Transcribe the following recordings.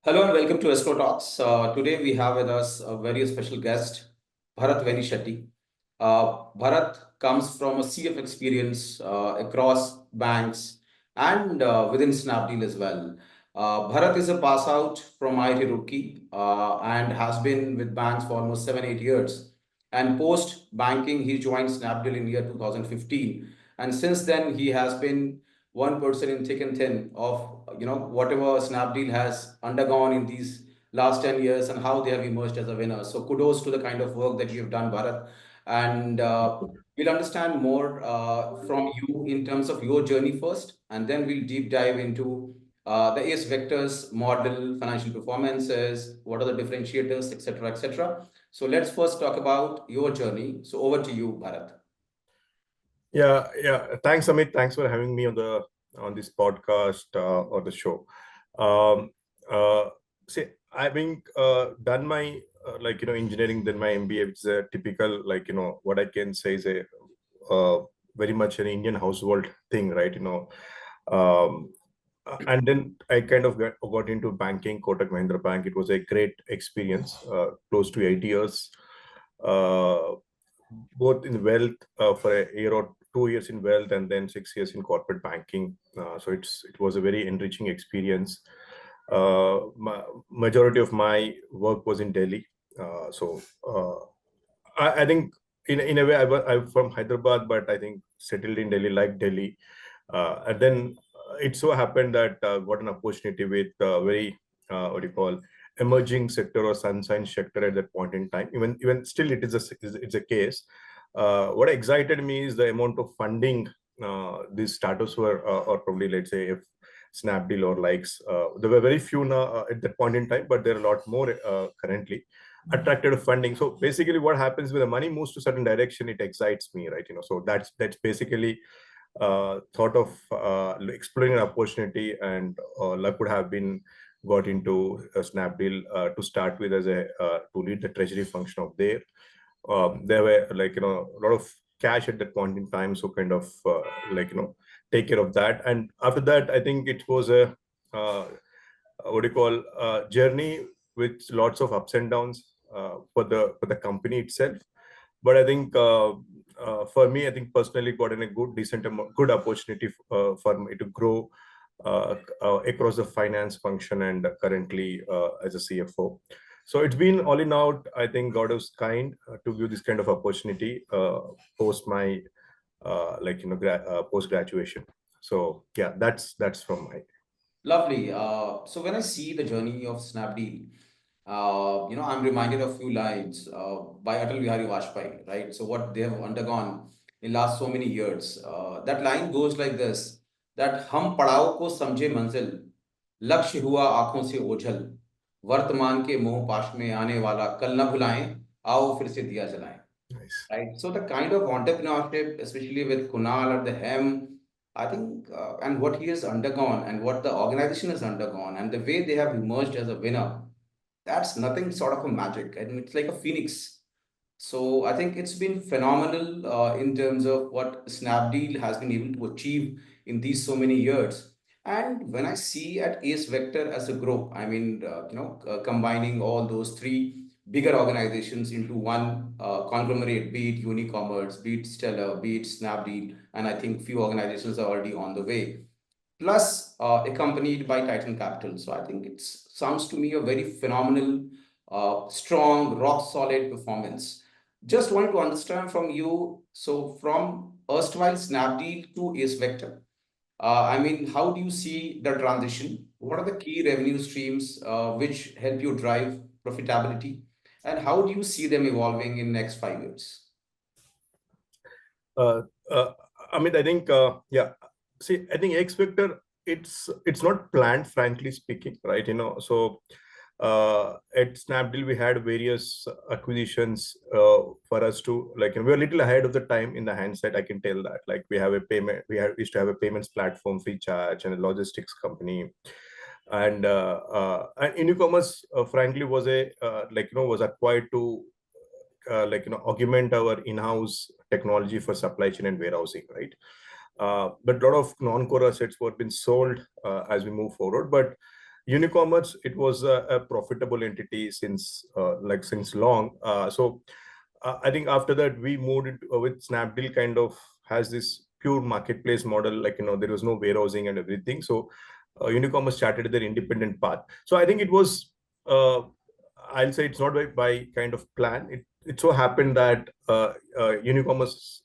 Hello and welcome to Escrow Talks. Today we have with us a very special guest, Bharat Venishetti. Bharat comes from a sea of experience across banks and within Snapdeal as well. Bharat is a pass out from IIT Roorkee and has been with banks for almost 7-8 years. And post banking, he joined Snapdeal in year 2015. And since then, he has been one person in thick and thin of whatever Snapdeal has undergone in these last 10 years and how they have emerged as a winner. So kudos to the kind of work that you've done, Bharat. And we'll understand more from you in terms of your journey first, and then we'll deep dive into the ACE Vectors model, financial performances, what are the differentiators, etc., etc. So let's first talk about your journey. So over to you, Bharat. Yeah. Thanks, Amit. Thanks for having me on this podcast or the show. Um, See, having done my engineering, then my MBA, which is a typical what I can say is a very much an Indian household thing, right? Um, and then I kind of got into banking, Kotak Mahindra Bank. It was a great experience, close to 8 years. Uh, Both in wealth for a year or 2 years in wealth and then 6 years in corporate banking. So it was a very enriching experience. Majority of my work was in Delhi. I think in a way I'm from Hyderabad, but I think settled in Delhi, like Delhi. And then it so happened that got an opportunity with very what do you call emerging sector or sunshine sector at that point in time. Even still, it's a case. What excited me is the amount of funding these startups were, or probably let's say if Snapdeal or likes. There were very few now at that point in time, but there are a lot more currently attracted to funding. So basically, what happens when the money moves to certain direction, it excites me, right? So that's basically thought of exploring an opportunity, and luck would have been got into Snapdeal to start with as a to lead the treasury function of there. There were a lot of cash at that point in time, so kind of take care of that. And after that, I think it was a what do you call journey with lots of ups and downs for the company itself. But I think for me, I think personally got in a good opportunity for me to grow across the finance function and currently as a CFO. So it's been all in out. I think God was kind to give this kind of opportunity post my post graduation. So yeah, that's from my. Lovely. So when I see the journey of Snapdeal, I'm reminded of few lines by Atal Bihari Vajpayee, right? So what they have undergone in last so many years. That line goes like this: that हम पड़ाव को समझे मंजिल, लक्ष्य हुआ आंखों से ओझल, वर्तमान के मोह पाश में आने वाला कल न भुलाएं, आओ फिर से दिया जलाएं. Nice. Right? So the kind of entrepreneurship, especially with Kunal at the helm, I think, and what he has undergone and what the organization has undergone and the way they have emerged as a winner, that's nothing sort of a magic. I mean, it's like a phoenix. So I think it's been phenomenal in terms of what Snapdeal has been able to achieve in these so many years. And when I see at Ace Vector as a group, I mean, combining all those three bigger organizations into one conglomerate, be it Unicommerce, be it Stellar, be it Snapdeal, and I think few organizations are already on the way, plus accompanied by Titan Capital. So I think it sounds to me a very phenomenal, strong, rock solid performance. Just wanted to understand from you, so from erstwhile Snapdeal to AceVector, I mean, how do you see the transition? What are the key revenue streams which help you drive profitability? And how do you see them evolving in next 5 years? Uh, uh, Amit, I think yeah. See, I think X Vector, it's not planned, frankly speaking, right? So at Snapdeal we had various acquisitions for us to we're a little ahead of the time in the handset. I can tell that. Like we used to have a payments platform, free charge, and a logistics company. And e-commerce, frankly, was a was acquired to augment our in-house technology for supply chain and warehousing, right? But a lot of non-core assets were been sold as we move forward. But Unicommerce, it was a profitable entity since since long. I think after that we moved into, with Snapdeal kind of has this pure marketplace model, there was no warehousing and everything. So Unicommerce started their independent path. So I think it was, I'll say it's not by kind of plan. It so happened that Unicommerce,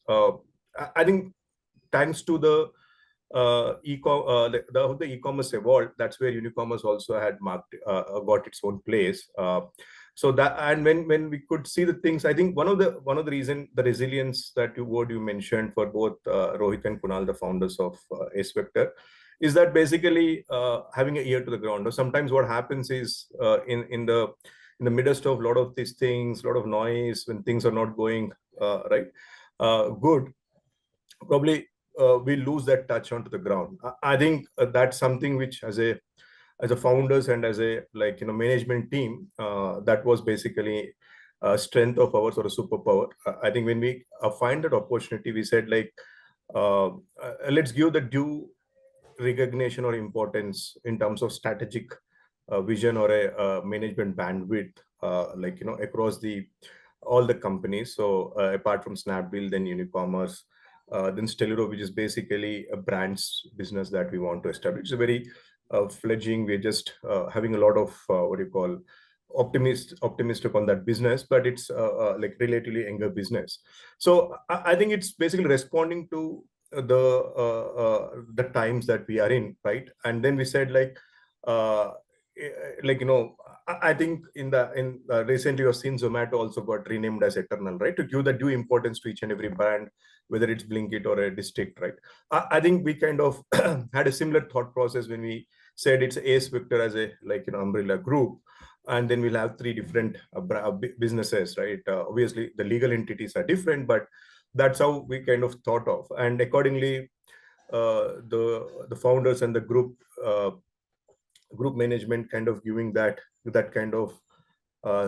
I think thanks to the how the e-commerce evolved, that's where Unicommerce also had got its own place. So that, and when we could see the things, I think one of the reason, the resilience that you mentioned for both Rohit and Kunal, the founders of AceVector, is that basically having an ear to the ground. Or sometimes what happens is in the midst of a lot of these things, a lot of noise, when things are not going right good, probably we lose that touch onto the ground. I think that's something which, as a founders and as a management team, that was basically a strength of ours or a superpower. I think when we find that opportunity, we said let's give the due recognition or importance in terms of strategic vision or a management bandwidth, across the all the companies. So apart from Snapdeal, then Unicommerce, then Stellero, which is basically a brands business that we want to establish. It's a very fledging. We're just having a lot of optimistic on that business, but it's relatively younger business. So I think it's basically responding to the times that we are in, right? And then we said uh, I think in recently you've seen Zomato also got renamed as Eternal, right? To give the due importance to each and every brand, whether it's Blinkit or a district, right? I think we kind of had a similar thought process when we said it's AceVector as a umbrella group, and then we'll have three different businesses, right? Obviously, the legal entities are different, but that's how we kind of thought of, and accordingly, the founders and the group management kind of giving that kind of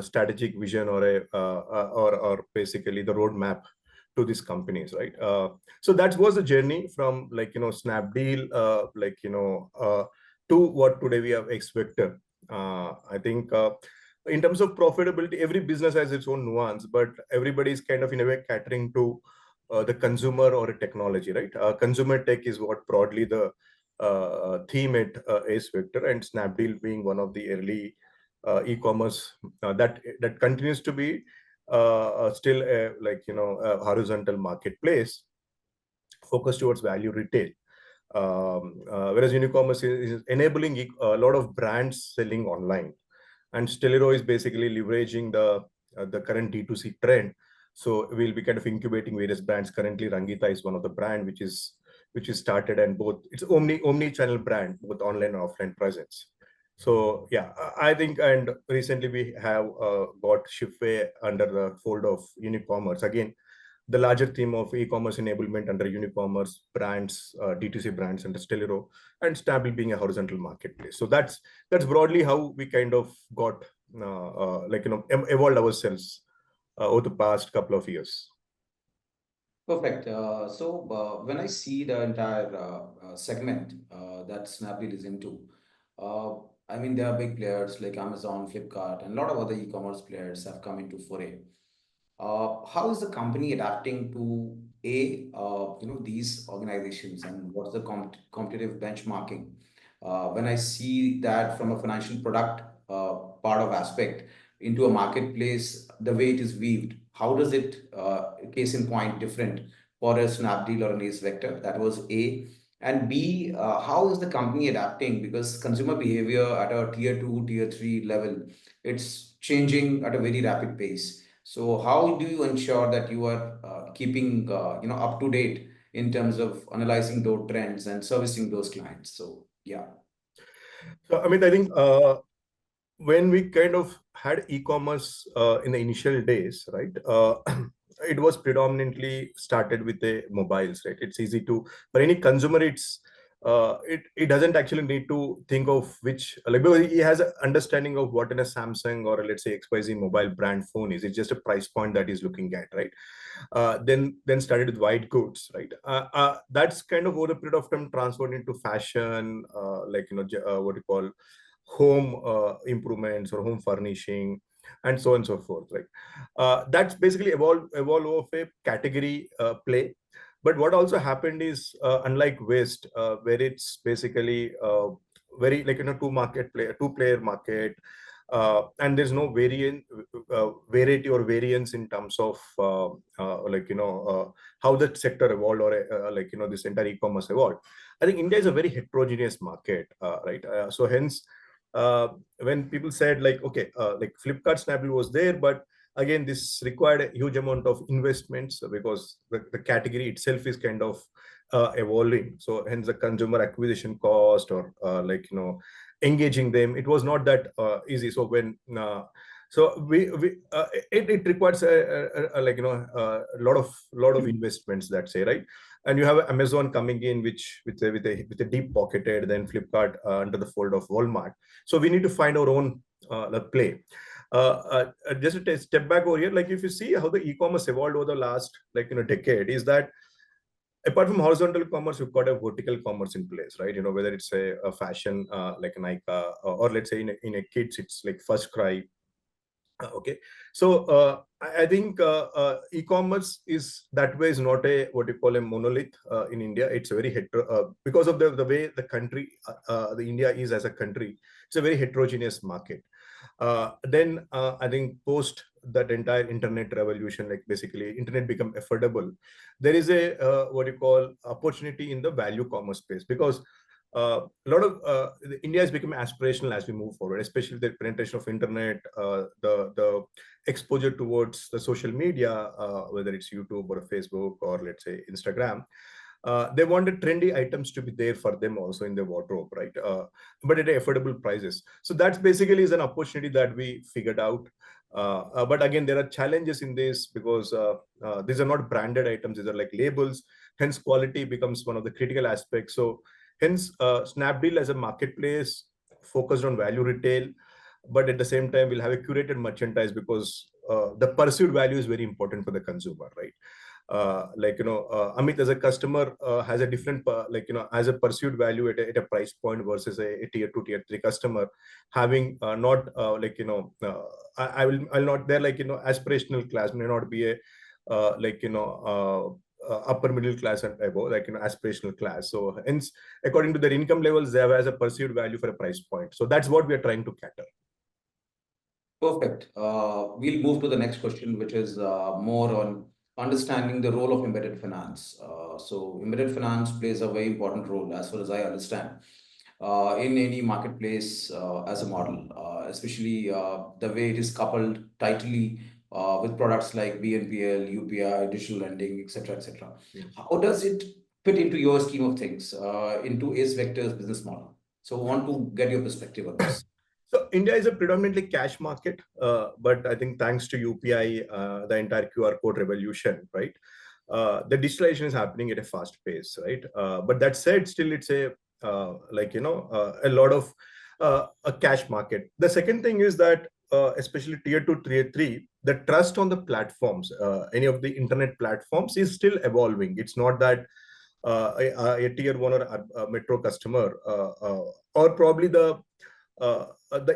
strategic vision or or basically the roadmap to these companies, right? So that was the journey from Snapdeal, to what today we have AceVector. I think in terms of profitability, every business has its own nuance, but everybody is kind of in a way catering to the consumer or a technology, right? Consumer tech is what broadly the theme at AceVector, and Snapdeal being one of the early e-commerce that continues to be still a horizontal marketplace focused towards value retail. Whereas Unicommerce is enabling a lot of brands selling online, and Stellero is basically leveraging the current D2C trend. So we'll be kind of incubating various brands. Currently, Rangita is one of the brand which is started, and both it's omni-channel brand, both online and offline presence. So yeah, I think, and recently we have got Shipway under the fold of Unicommerce. Again, the larger theme of e-commerce enablement under Unicommerce brands, D2C brands under Stellero, and Snapdeal being a horizontal marketplace. So that's broadly how we kind of got evolved ourselves over the past couple of years. Perfect. When I see the entire segment that Snapdeal is into, uh, I mean, there are big players like Amazon, Flipkart, and a lot of other e-commerce players have come into foray. How is the company adapting to these organizations, and what's the competitive benchmarking? When I see that from a financial product part of aspect into a marketplace, the way it is weaved, how does it, case in point, different for a Snapdeal or an AceVector? That was A. And B, how is the company adapting? Because consumer behavior at a tier two, tier three level, it's changing at a very rapid pace. So how do you ensure that you are keeping up to date in terms of analyzing those trends and servicing those clients? So yeah. So I mean, I think when we kind of had e-commerce in the initial days, right? It was predominantly started with the mobiles, right? It's easy to, for any consumer, it doesn't actually need to think of which, because he has an understanding of what in a Samsung or let's say XYZ mobile brand phone is. It's just a price point that he's looking at, right? Then started with white goods, right? That's kind of over a period of time transferred into fashion, what you call home improvements or home furnishing, and so on and so forth. Right, that's basically evolve of a category play. But what also happened is, unlike West, where it's basically very like two player market, and there's no variety or variance in terms of how that sector evolved, or this entire e-commerce evolved. I think India is a very heterogeneous market, right? So hence, when people said like, okay, like Flipkart, Snapdeal was there, but again, this required a huge amount of investments because the category itself is kind of evolving. So hence the consumer acquisition cost, or engaging them, it was not that easy. So when so we it requires a lot of investments, that say, right? And you have Amazon coming in, which with a deep pocketed, then Flipkart under the fold of Walmart. So we need to find our own play. Just to step back over here, like if you see how the e-commerce evolved over the last decade, is that apart from horizontal commerce, you've got a vertical commerce in place, right? Whether it's a fashion like a Nike, or let's say in a kids, it's like First Cry. Okay, so I think e-commerce is that way is not a what you call a monolith in India. It's a very because of the way the country, the India is as a country. It's a very heterogeneous market. Then I think post that entire internet revolution, like basically internet become affordable, there is a what you call opportunity in the value commerce space, because a lot of India has become aspirational as we move forward, especially the penetration of internet, the exposure towards the social media, whether it's YouTube or Facebook or let's say Instagram. They wanted trendy items to be there for them also in their wardrobe, right? But at affordable prices. So that's basically is an opportunity that we figured out. But again, there are challenges in this because these are not branded items; these are like labels. Hence, quality becomes one of the critical aspects. So, hence, Snapdeal as a marketplace focused on value retail, but at the same time, we'll have a curated merchandise because the perceived value is very important for the consumer, right? Amit as a customer has a different has a perceived value at a price point versus a tier 2 tier 3 customer having not I'll not, they're aspirational class may not be a upper middle class and above, aspirational class. So hence, according to their income levels, they have as a perceived value for a price point. So that's what we are trying to cater. Perfect. We'll move to the next question, which is more on understanding the role of embedded finance. So embedded finance plays a very important role, as far as I understand, in any marketplace as a model, especially the way it is coupled tightly with products like BNPL, UPI, digital lending, etc., etc. Yes. How does it fit into your scheme of things, into AceVector's business model? So, I want to get your perspective on this. So India is a predominantly cash market, but I think thanks to UPI, the entire QR code revolution, right? The digitalization is happening at a fast pace, right? But that said, still it's a a lot of a cash market. The second thing is that especially tier 2, tier 3, the trust on the platforms, any of the internet platforms is still evolving. It's not that a tier 1 or a metro customer or probably the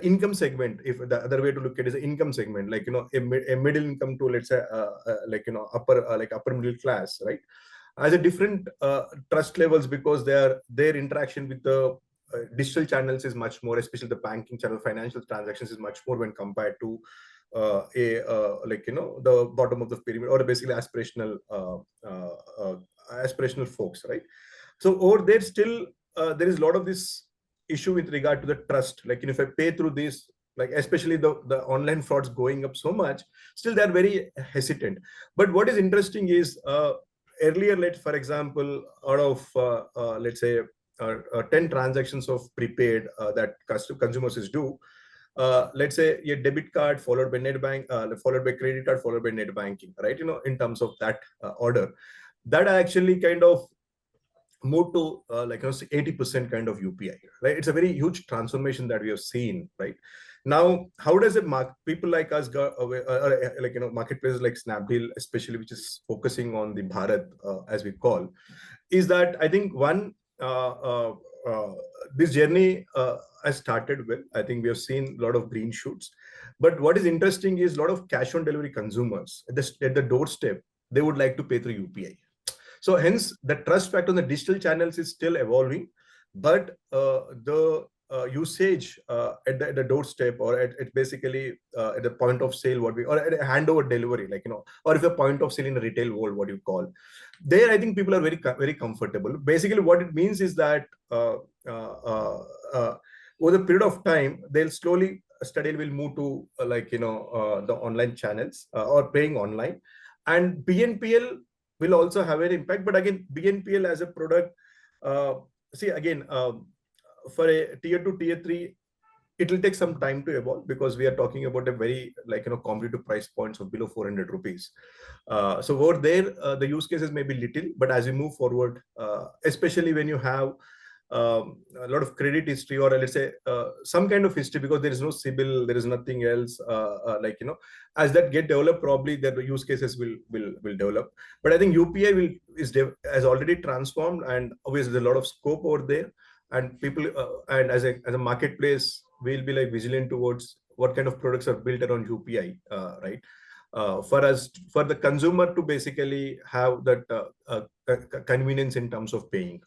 income segment, if the other way to look at it is the income segment, a middle income to let's say upper middle class, right, has a different trust levels because their interaction with the digital channels is much more, especially the banking channel, financial transactions is much more when compared to the bottom of the pyramid or basically aspirational folks, right? So over there still there is a lot of this issue with regard to the trust. Like, if I pay through this, like especially the online frauds going up so much, still they're very hesitant. But what is interesting is earlier, for example, out of let's say 10 transactions of prepaid that consumers do, let's say your debit card followed by net bank, followed by credit card, followed by net banking, right? In terms of that order, that actually kind of moved to 80% kind of UPI, right? It's a very huge transformation that we have seen, right? Now, how does it people like us go away, marketplaces like Snapdeal, especially, which is focusing on the Bharat, as we call, is that I think one, this journey has started well. I think we have seen a lot of green shoots. But what is interesting is a lot of cash on delivery consumers at the doorstep, they would like to pay through UPI. So hence the trust factor on the digital channels is still evolving, but the usage at the doorstep or at basically at the point of sale, or at a handover delivery, like, or if a point of sale in the retail world, what you call, there I think people are very comfortable. Basically, what it means is that over the period of time, they'll slowly study will move to the online channels or paying online, and BNPL will also have an impact. But again, BNPL as a product, uh, see again, for a tier 2, tier 3, it will take some time to evolve, because we are talking about a very competitive price points of below 400 rupees. So over there, the use cases may be little, but as you move forward, especially when you have a lot of credit history, or let's say some kind of history, because there is no CIBIL, there is nothing else, as that get developed, probably the use cases will develop. But I think UPI has already transformed, and obviously there's a lot of scope over there, and people and as a marketplace, we'll be like vigilant towards what kind of products are built around UPI, right? For the consumer to basically have that convenience in terms of paying.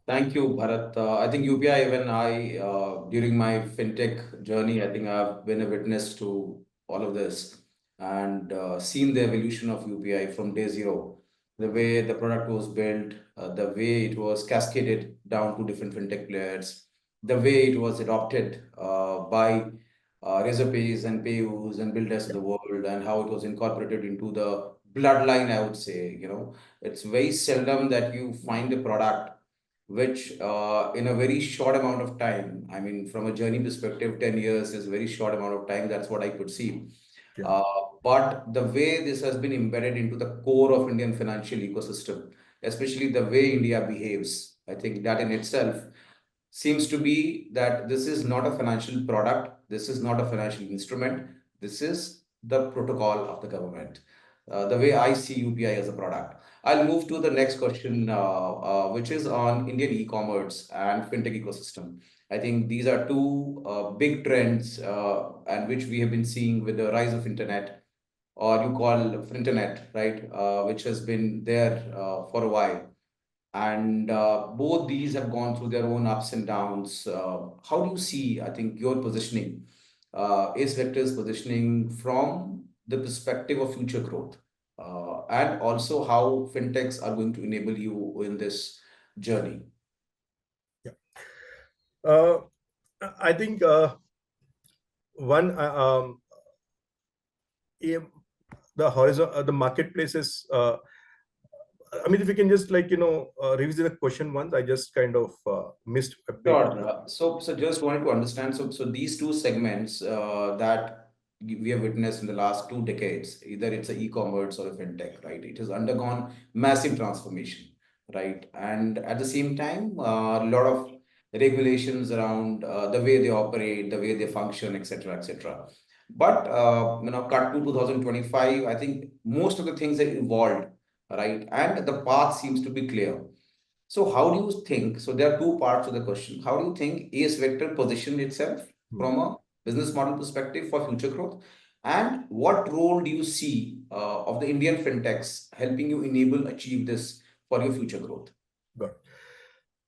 Thank you, Bharat. I think UPI, even during my fintech journey, I think I've been a witness to all of this and seen the evolution of UPI from day zero, the way the product was built, the way it was cascaded down to different fintech players, the way it was adopted by Razorpays and Payus and builders of the world, and how it was incorporated into the bloodline, I would say. It's very seldom that you find a product which in a very short amount of time, I mean, from a journey perspective, 10 years is a very short amount of time. That's what I could see. Yeah. But the way this has been embedded into the core of Indian financial ecosystem, especially the way India behaves, I think that in itself seems to be that this is not a financial product, this is not a financial instrument, this is the protocol of the government. The way I see UPI as a product. I'll move to the next question, which is on Indian e-commerce and fintech ecosystem. I think these are two big trends and which we have been seeing with the rise of internet, or you call internet, right? Which has been there for a while. And both these have gone through their own ups and downs. How do you see, I think, your positioning, AceVector's positioning from the perspective of future growth, and also how fintechs are going to enable you in this journey? Yeah. I think one the horizon the marketplaces. I mean, if you can just revisit the question once, I just kind of missed a bit. Sure. So just wanted to understand. So these two segments that we have witnessed in the last 2 decades, either it's a e-commerce or a fintech, right? It has undergone massive transformation, right? And at the same time, a lot of regulations around the way they operate, the way they function, etc., etc. But cut to 2025, I think most of the things have evolved, right? And the path seems to be clear. So how do you think? So there are two parts of the question. How do you think ACE Vector positioned itself from a business model perspective for future growth? And what role do you see of the Indian fintechs helping you enable achieve this for your future growth? Got it.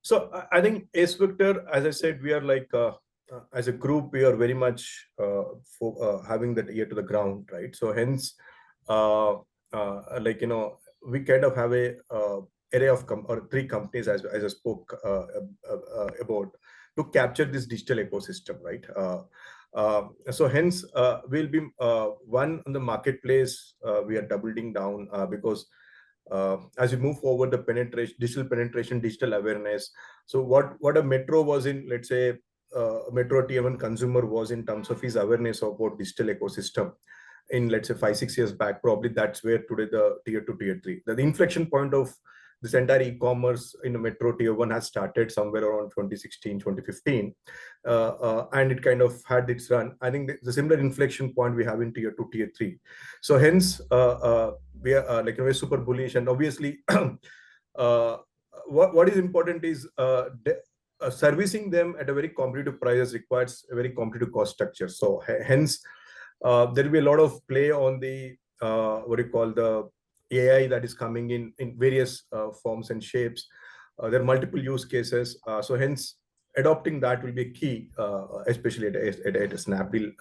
So I think AceVector, as I said, we are like as a group, we are very much having that ear to the ground, right? So hence, we kind of have a array of or 3 companies, as I spoke about, to capture this digital ecosystem, right? So hence, we'll be one on the marketplace. We are doubling down because as we move forward, the digital penetration, digital awareness. So what a metro was in, let's say, metro tier 1 consumer was in terms of his awareness about digital ecosystem in, let's say, 5-6 years back, probably that's where today the tier 2, tier 3, the inflection point of this entire e-commerce in the metro tier 1 has started somewhere around 2016, 2015, and it kind of had its run. I think the similar inflection point we have in tier 2, tier 3. So hence, we are we're super bullish, and obviously what is important is servicing them at a very competitive prices requires a very competitive cost structure. So hence, there will be a lot of play on the what do you call the AI that is coming in various forms and shapes. There are multiple use cases. So hence, adopting that will be key, especially at a Snapdeal,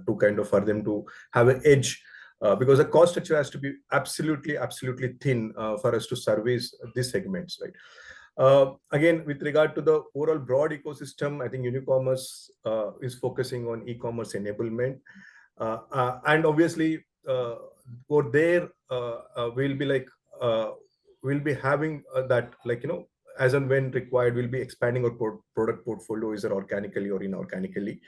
to kind of for them to have an edge, because the cost structure has to be absolutely thin for us to service these segments, right? Again, with regard to the overall broad ecosystem, I think Unicommerce is focusing on e-commerce enablement, and obviously over there we'll be like we'll be having that, like, as and when required, we'll be expanding our product portfolio, either organically or inorganically.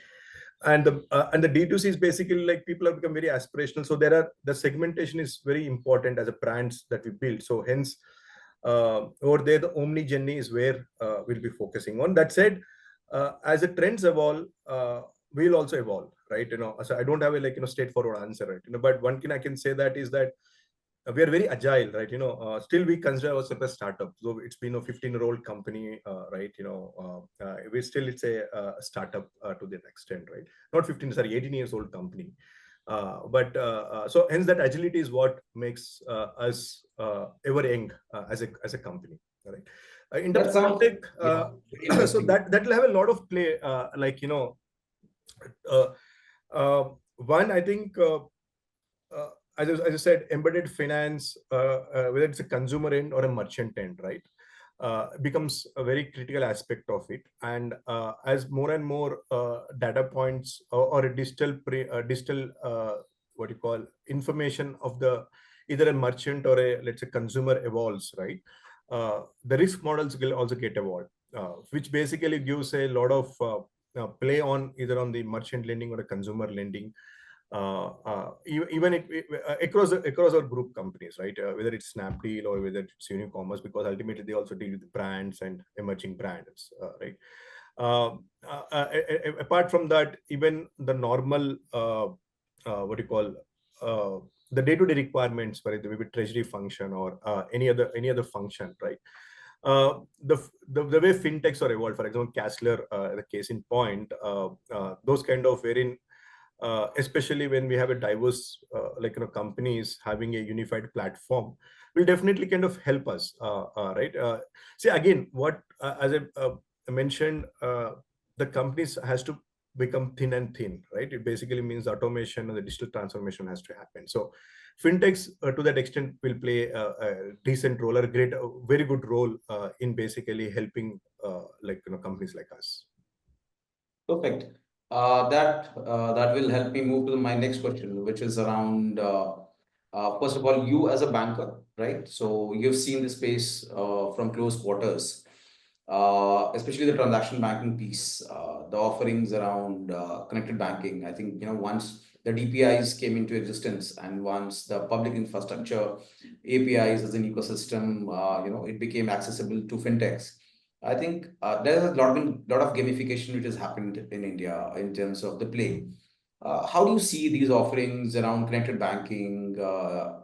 And the D2C is basically like people have become very aspirational. So the segmentation is very important as a brands that we build. So hence, over there, the omni journey is where we'll be focusing on. That said, as the trends evolve, we'll also evolve, right? So I don't have a straightforward answer, right? But one thing I can say that is that we are very agile, right? Still we consider ourselves a startup. So it's been a 15-year-old company, right? We still, it's a startup to that extent, right? Not 15, sorry, 18 years old company. But so hence that agility is what makes us ever young as a company, right? In terms That of sounds, fintech, yeah, very so interesting. that will have a lot of play, uh, one, I think, as I said, embedded finance, whether it's a consumer end or a merchant end, right, becomes a very critical aspect of it. And as more and more data points or a digital what you call information of the either a merchant or a, let's say, consumer evolves, right, the risk models will also get evolved, which basically gives a lot of play on either on the merchant lending or a consumer lending, even across our group companies, right? Whether it's Snapdeal or whether it's Unicommerce, because ultimately they also deal with brands and emerging brands, right? Apart from that, even the normal what do you call the day-to-day requirements for it, maybe treasury function or any other function, right? The way fintechs are evolved, for example, Cashler, the case in point, those kind of wherein especially when we have a diverse companies having a unified platform will definitely kind of help us, right? See, again, what as I mentioned, the companies has to become thin and thin, right? It basically means automation and the digital transformation has to happen. So fintechs to that extent will play a decent role, or a great, very good role in basically helping companies like us. Perfect. That will help me move to my next question, which is around first of all, you as a banker, right? So you've seen the space from close quarters, especially the transaction banking piece, the offerings around connected banking. I think once the DPIs came into existence and once the public infrastructure APIs as an ecosystem, it became accessible to fintechs. I think there has been lot of gamification which has happened in India in terms of the play. How do you see these offerings around connected banking,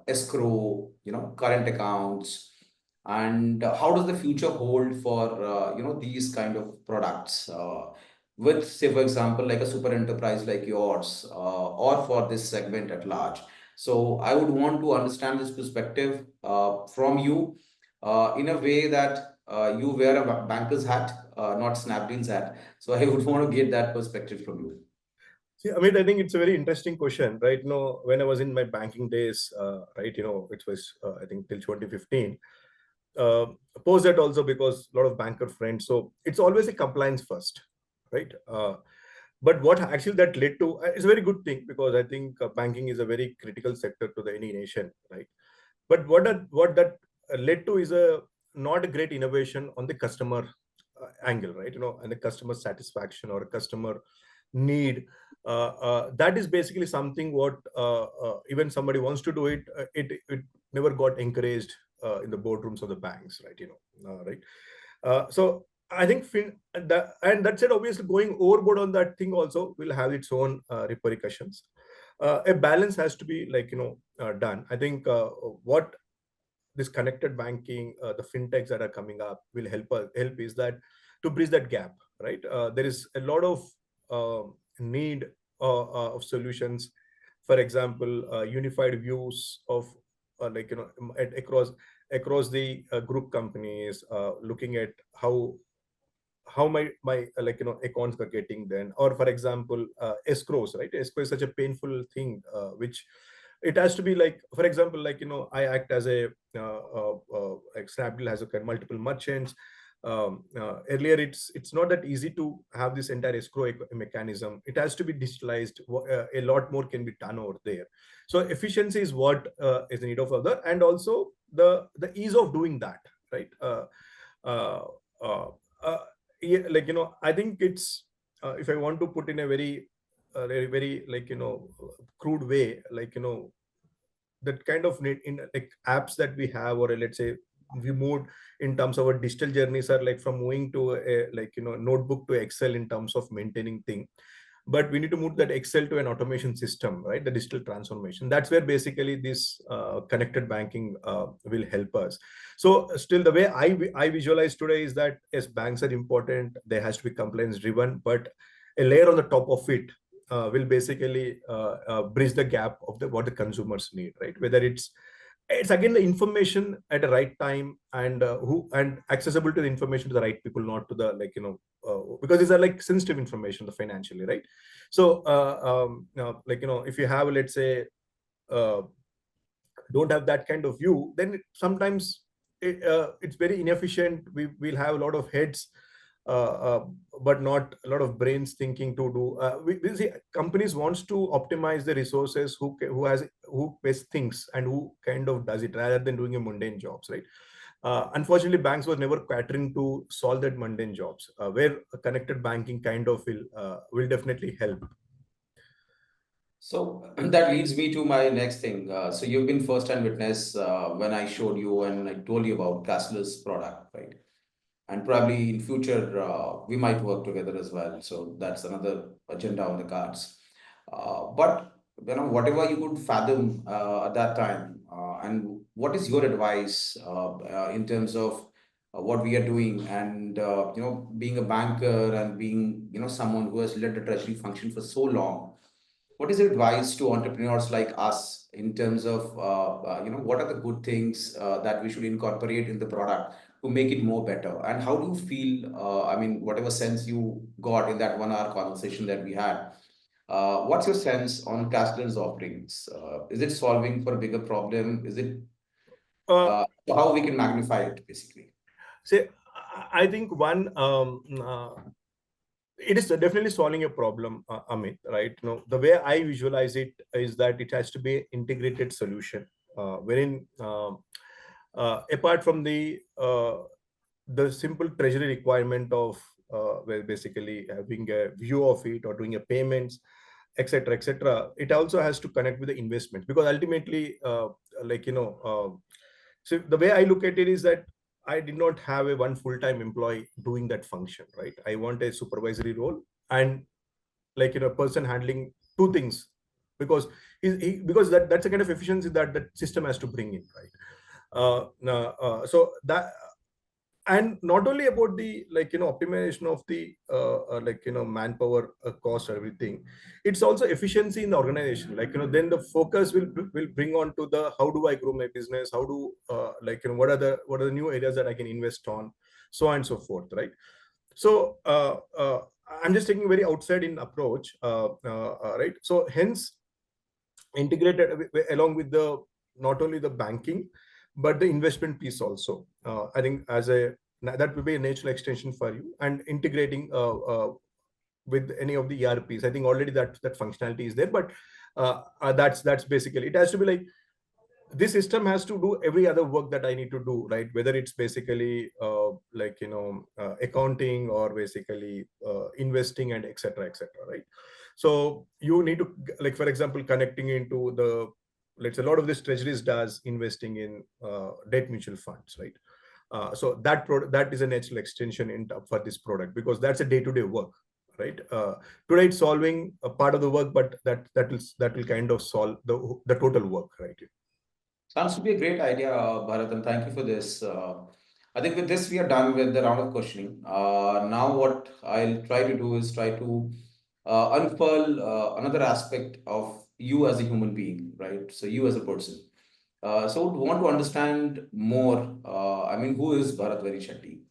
escrow, current accounts, and how does the future hold for these kind of products with, say, for example, like a super enterprise like yours, or for this segment at large? So I would want to understand this perspective from you in a way that you wear a banker's hat, not Snapdeal's hat. So I would want to get that perspective from you. See, Amit, I think it's a very interesting question, right? When I was in my banking days, right, it was, I think, till 2015. Uh, Post that also, because a lot of banker friends. So it's always a compliance first, right? But what actually that led to is a very good thing, because I think banking is a very critical sector to any nation, right? But what that led to is a not a great innovation on the customer angle, right? And the customer satisfaction or customer need. That is basically something what even somebody wants to do it, it never got encouraged in the boardrooms of the banks, right? Right. So I think and that said, obviously going overboard on that thing also will have its own repercussions. A balance has to be done. I think what this connected banking, the fintechs that are coming up will help is that to bridge that gap, right? There is a lot of need of solutions. For example, unified views of across the group companies, looking at how my accounts are getting then, or for example escrows, right? Escrow is such a painful thing, which it has to be like, for example, I act as a like Snapdeal has a multiple merchants. Earlier it's not that easy to have this entire escrow mechanism. It has to be digitalized. A lot more can be done over there. So efficiency is what is the need of other, and also the ease of doing that, right? Uh, uh, uh, yeah, I think it's if I want to put in a very crude way, that kind of need in like apps that we have, or let's say we moved in terms of our digital journeys are like from moving to a notebook to Excel in terms of maintaining thing. But we need to move that Excel to an automation system, right? The digital transformation. That's where basically this connected banking will help us. So still the way I visualize today is that yes, banks are important. There has to be compliance driven, but a layer on the top of it will basically bridge the gap of what the consumers need, right? Whether it's again the information at the right time, and who and accessible to the information to the right people, not to the because these are like sensitive information, the financially, right? So if you have, let's say, uh, don't have that kind of view, then sometimes it's very inefficient. We'll have a lot of heads, uh, uh, but not a lot of brains thinking to do. We see companies wants to optimize the resources who best thinks and who kind of does it rather than doing a mundane jobs, right? Unfortunately, banks was never catering to solve that mundane jobs, where a connected banking kind of will definitely help. So that leads me to my next thing. So you've been first-hand witness when I showed you and I told you about Castler's product, right? And probably in future we might work together as well. So that's another agenda on the cards. But whatever you could fathom at that time, and what is your advice in terms of what we are doing, and being a banker and being someone who has led the treasury function for so long, what is your advice to entrepreneurs like us in terms of what are the good things that we should incorporate in the product to make it more better? And how do you feel, I mean, whatever sense you got in that 1 hour conversation that we had, what's your sense on Castler's offerings? Is it solving for a bigger problem? Is it Uh, how we can magnify it, basically? say, I think one it is definitely solving a problem, Amit, right? The way I visualize it is that it has to be an integrated solution, wherein apart from the simple treasury requirement of where basically having a view of it or doing a payments, etc., etc., it also has to connect with the investment, because ultimately so the way I look at it is that I did not have a one full-time employee doing that function, right? I want a supervisory role, and a person handling two things, because because that's a kind of efficiency that the system has to bring in, right? So that, and not only about the optimization of the manpower cost or everything, it's also efficiency in the organization. Then the focus will bring on to the how do I grow my business, how do what are the new areas that I can invest on, so on and so forth, right? So I'm just taking a very outside in approach, right? So hence integrated along with the not only the banking but the investment piece also. I think as a that will be a natural extension for you, and integrating with any of the ERPs. I think already that functionality is there, but that's basically it. Has to be like this system has to do every other work that I need to do, right? Whether it's basically accounting, or basically investing, and etc., etc., right? So you need to, like, for example, connecting into the, let's say, a lot of this treasuries does investing in debt mutual funds, right? So that is a natural extension for this product, because that's a day-to-day work, right? Today it's solving a part of the work, but that will kind of solve the total work, right? Sounds to be a great idea, Bharat, and thank you for this. I think with this we are done with the round of questioning. Now, what I'll try to do is try to unfurl another aspect of you as a human being, right? So, you as a person. So, would want to understand more. I mean, who is Bharat Venishetti?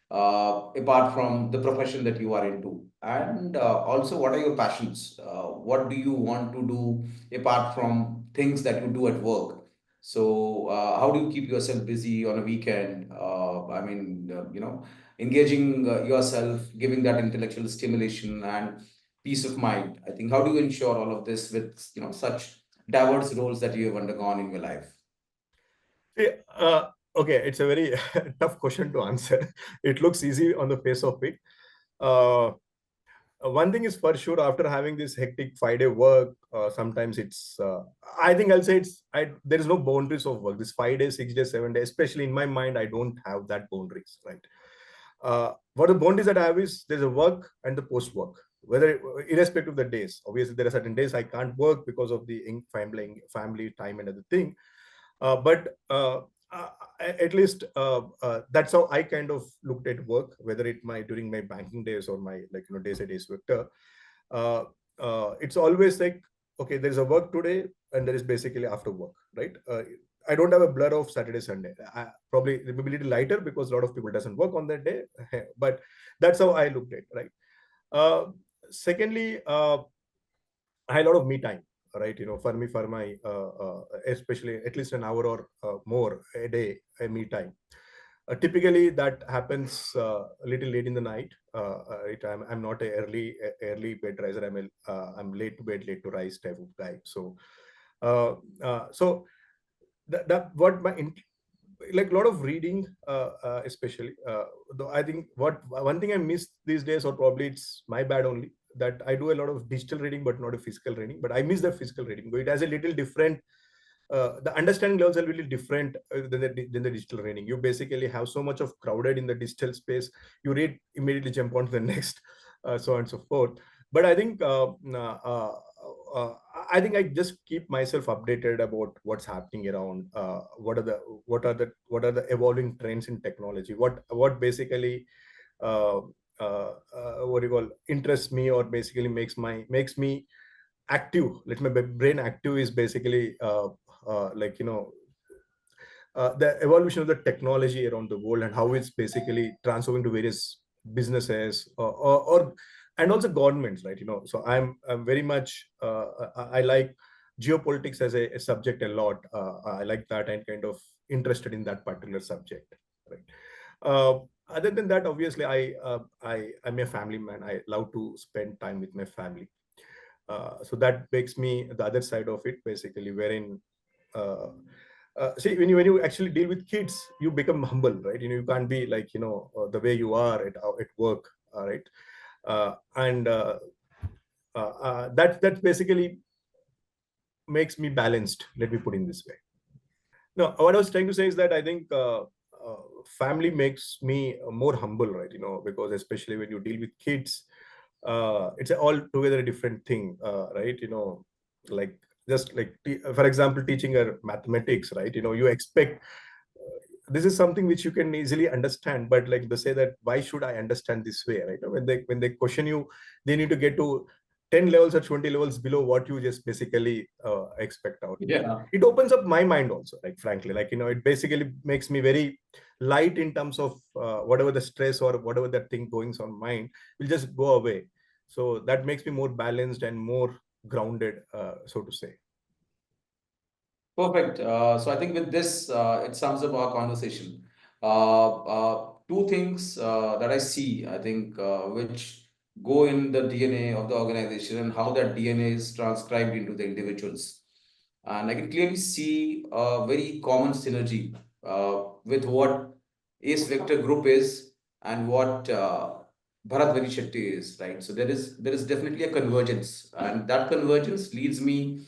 Apart from the profession that you are into, and also what are your passions? What do you want to do apart from things that you do at work? So, how do you keep yourself busy on a weekend? Engaging yourself, giving that intellectual stimulation and peace of mind. I think, how do you ensure all of this with, such diverse roles that you have undergone in your life? See, okay, it's a very tough question to answer. It looks easy on the face of it. Uh, one thing is for sure, after having this hectic 5 day work, sometimes it's, I think I'll say there is no boundaries of work. This 5 days, 6 days, 7 days, especially in my mind, I don't have that boundaries, right? What the boundaries that I have is there's a work and the post work, whether irrespective of the days. Obviously, there are certain days I can't work because of the family time and other thing. But at least that's how I kind of looked at work, whether during my banking days or my days at AceVector. Uh, it's always like, okay, there is a work today and there is basically after work, right? I don't have a blur of Saturday, Sunday. Probably it will be a little lighter because a lot of people doesn't work on that day, but that's how I looked at it, right? Uh, Secondly, I had a lot of me time, right? For me, for my, especially at least an hour or more a day, a me time. Typically, that happens a little late in the night. Right? I'm not a early bed riser. I'm late to bed, late to rise type of guy. So that what my like a lot of reading, especially. Though I think what one thing I miss these days, or probably it's my bad only, that I do a lot of digital reading, but not a physical reading. But I miss the physical reading. But it has a little different. The understanding levels are really different than the digital reading. You basically have so much of crowded in the digital space. You read, immediately jump on to the next, so on and so forth. But uh, I think I just keep myself updated about what's happening around. What are the evolving trends in technology? What basically uh, what do you call interests me, or basically makes me active. Let my brain active is basically the evolution of the technology around the world and how it's basically transforming to various businesses, or and also governments, right? So I'm very much I like geopolitics as a subject a lot. I like that and kind of interested in that particular subject, right? uh, Other than that, obviously, I'm a family man. I love to spend time with my family. So that makes me the other side of it, basically, wherein uh, see, when you actually deal with kids, you become humble, right? You can't be like the way you are at work, right? And that basically makes me balanced. Let me put in this way. No, what I was trying to say is that I think family makes me more humble, right? Because especially when you deal with kids, it's altogether a different thing, right? Like just like for example, teaching her mathematics, right? You expect this is something which you can easily understand, but like they say that why should I understand this way, right? When they question you, they need to get to 10 levels or 20 levels below what you just basically expect out. Yeah. It opens up my mind also, like frankly, like it basically makes me very light in terms of whatever the stress or whatever that thing going on mind will just go away. So that makes me more balanced and more grounded, so to say. Perfect. So I think with this, it sums up our conversation. Two things that I see, I think, which go in the DNA of the organization and how that DNA is transcribed into the individuals. And I can clearly see a very common synergy with what Ace Vector Group is and what Bharat Venishetti is, right? So there is definitely a convergence, and that convergence leads me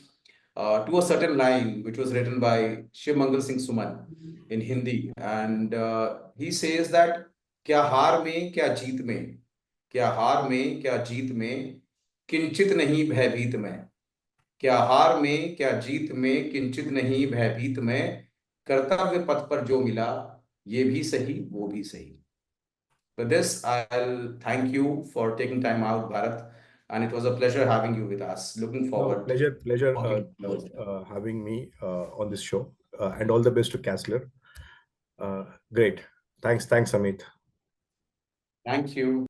to a certain line which was written by Shiv Mangal Singh Suman in Hindi. And he says that क्या हार में क्या जीत में क्या हार में क्या जीत में किंचित नहीं भयभीत में क्या हार में क्या जीत में किंचित नहीं भयभीत में कर्तव्य पथ पर जो मिला, ये भी सही वो भी सही. With this, I'll thank you for taking time out, Bharat, and it was a pleasure having you with us. Looking No, forward pleasure working towards that. having me on this show, and all the best to Kassler. Great. Thanks, Amit. Thank you.